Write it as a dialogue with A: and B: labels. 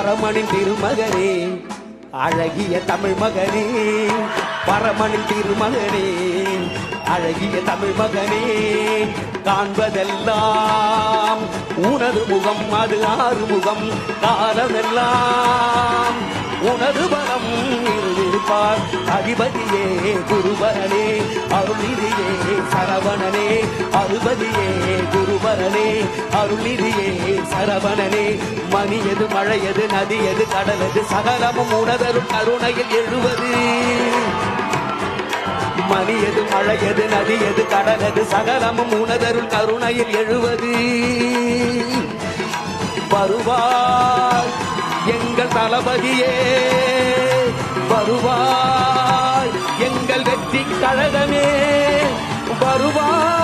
A: பரமனின் திருமகனே அழகிய தமிழ் மகனே பரமனின் திருமகனே அழகிய தமிழ் மகனே காண்பதெல்லாம் உனது முகம் அது ஆறுமுகம் காலமெல்லாம் உனது பலம் இருப்பார் அதிபதியே குருபரனே அருள்நிதியே சரவணனே அருபதியே குருபரனே அருள்நிதியே சரவணனே மணியது மழையது நதியது கடலது சகலமும் உனதரும் கருணையில் எழுவது மணியது மழையது நதியது கடலது சகலமும் உனதருள் கருணையில் எழுவது வருவார் எங்கள் தளபதியே வருவார் எங்கள் வெற்றி கழகமே வருவார்